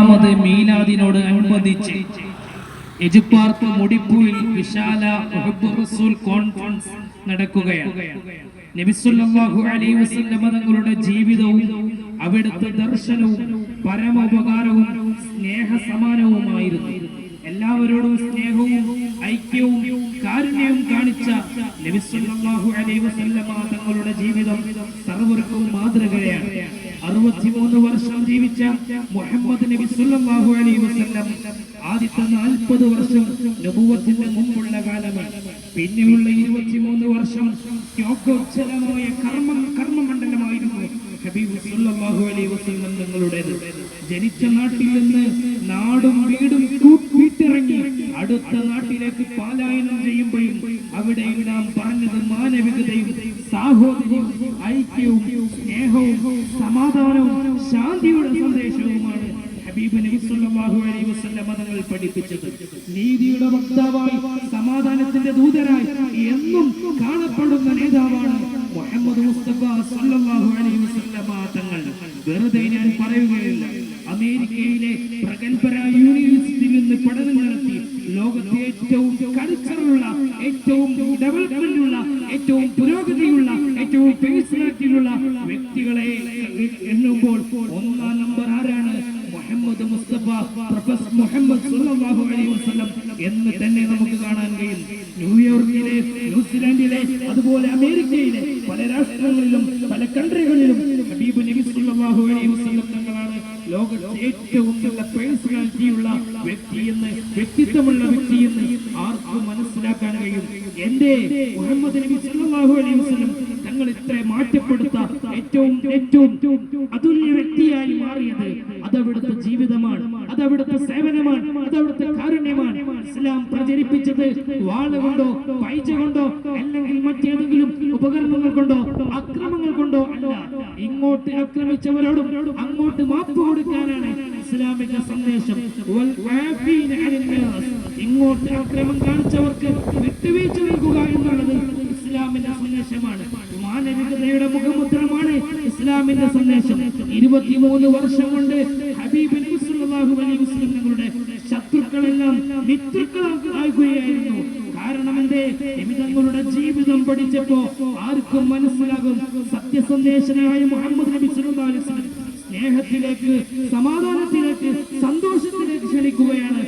100ാമത് മീലാദിനോട് അനുബന്ധിച്ച് എജിപ്പാർക്ക് മുടിപ്പൂരിൽ വിശാല റസൂൽ കോൺഫറൻസ് നടക്കുകയാണ്. നബി സല്ലല്ലാഹു അലൈഹി വസല്ലം തങ്ങളുടെ ജീവിതവും അവിടുത്തെ ദർശനവും പരമോപകാരവും സ്നേഹസമാനവുമായിരുന്നു. എല്ലാവരോടും സ്നേഹവും ഐക്യവും കാരുണ്യവും കാണിച്ച നബി സല്ലല്ലാഹു അലൈഹി വസല്ലം തങ്ങളുടെ ജീവിതം സർവ്വർക്കും മാതൃകയാണ്. 63 വർഷം ജീവിച്ച മുഹമ്മദ് നബി സല്ലല്ലാഹു അലൈഹി വസല്ലം ആദ്യത്തെ 40 വർഷം നബുവത്തിന്റെ മുമ്പുള്ള കാലമാണ്. പിന്നെയുള്ള 23 വർഷം ത്യാഗോജ്ജലമായ കർമ്മമണ്ഡലമായിരുന്നു ഹബീബ് സല്ലല്ലാഹു അലൈഹി വസല്ലം തങ്ങളുടേത്. ജനിച്ച നാട്ടിൽ നിന്ന് നാടും വീടും വിട്ടിറങ്ങി അടുത്ത നാട്ടിലേക്ക് പലായനം ചെയ്യുമ്പോഴും അവിടെയും നാം പറഞ്ഞത് മാനവികതയും സാഹോദര്യവും ഐക്യവും സ്നേഹവും സമാധാനവും ശാന്തിയുടെ സന്ദേശവുമാണ് ഹബീബ് നബി സല്ലല്ലാഹു അലൈഹി വസല്ലം തങ്ങൾ പഠിപ്പിച്ചത്. നീതിയുടെ വക്താവായി സമാധാനത്തിന്റെ ദൂതരായി എന്നും കാണപ്പെടുന്ന നേതാവാണ് മുഹമ്മദ് മുസ്തഫ സല്ലല്ലാഹു അലൈഹി വസല്ലം തങ്ങൾ. വെറുതെ ഞാൻ പറയുകയില്ല. അമേരിക്കയിലെ പ്രഗത്ഭരായ യൂണിവേഴ്സിറ്റിയിൽ നിന്ന് പഠനം നടത്തി ലോകത്തെ ഏറ്റവും കൾച്ചറുള്ള, ഏറ്റവും ഡെവലപ്മെന്റുള്ള, ഏറ്റവും പുരോഗതിയുള്ള, ഏറ്റവും പേഴ്സണാലിറ്റിയുള്ള വ്യക്തികളെ എണ്ണുമ്പോൾ 1ാം നമ്പർ ആരാണ്? മുഹമ്മദ് മുസ്തഫ, പ്രൊഫസർ മുഹമ്മദ് സല്ലല്ലാഹു അലൈഹി വസല്ലം എന്ന് തന്നെ നമുക്ക് കാണാൻ കഴിയും. ന്യൂയോർക്കിലെ, ന്യൂസിലാൻഡിലെ, അതുപോലെ അമേരിക്കയിലെ പല രാഷ്ട്രങ്ങളിലും പല കൺട്രികളിലും ഹബീബ് നബി സല്ലല്ലാഹു അലൈഹി വസല്ലം തങ്ങളാണ് ലോകത്തെ ഏറ്റവും നല്ല പേഴ്സണാലിറ്റിയുള്ള വ്യക്തിയെന്ന്, വ്യക്തിത്വമുള്ള വ്യക്തിയെന്ന് ആർക്കും മനസ്സിലാക്കാൻ കഴിയും. എന്റെ മുഹമ്മദ് നബി സല്ലല്ലാഹു അലൈഹി വസല്ലം തങ്ങൾ ഇത്ര മാറ്റപ്പെടുത്ത ഏറ്റവും അതുല്യ വ്യക്തിയായി മാറിയത് അതവിടുത്തെ ജീവിതമാണ്, അതവിടുത്തെ സേവനമാണ്, അതവിടുത്തെ കാരുണ്യമാണ്. ഇസ്ലാം പ്രചരിപ്പിച്ചത് വാളുകൊണ്ടോ പൈജ കൊണ്ടോ അല്ലെങ്കിൽ മറ്റേതെങ്കിലും ഉപകരണങ്ങൾ കൊണ്ടോ അക്രമങ്ങൾ കൊണ്ടോ അല്ല. ഇങ്ങോട്ട് ആക്രമിച്ചവരോടും അങ്ങോട്ട് മാപ്പ് കൊടുക്കാനാണ് ഇസ്ലാമിക സന്ദേശം. ഇങ്ങോട്ട് അക്രമം കാണിച്ചവർക്ക് വിട്ടുവീഴ്ച നൽകുക എന്നുള്ളത് ഇസ്ലാമിന്റെ സന്ദേശമാണ്. മാനവികതയുടെ മുഖമുദ്രമാണ് ഇസ്ലാമിന്റെ സന്ദേശം. 23 വർഷം കൊണ്ട് ഹബീബ് നബി സല്ലല്ലാഹു അലൈഹി വസല്ലം തങ്ങളുടെ ശത്രുക്കളെല്ലാം മിത്രങ്ങളാകുകയായിരുന്നു. കാരണം എന്തേ? നബി തങ്ങളുടെ ജീവിതം പഠിച്ചപ്പോ ആർക്കും മനസ്സിലാകും സത്യസന്ദേശനായ മുഹമ്മദ് നബി സല്ലല്ലാഹു അലൈഹി വസല്ലം സ്നേഹത്തിലേക്ക്, സമാധാനത്തിലേക്ക്, സന്തോഷത്തിലേക്ക് ക്ഷണിക്കുകയാണ്.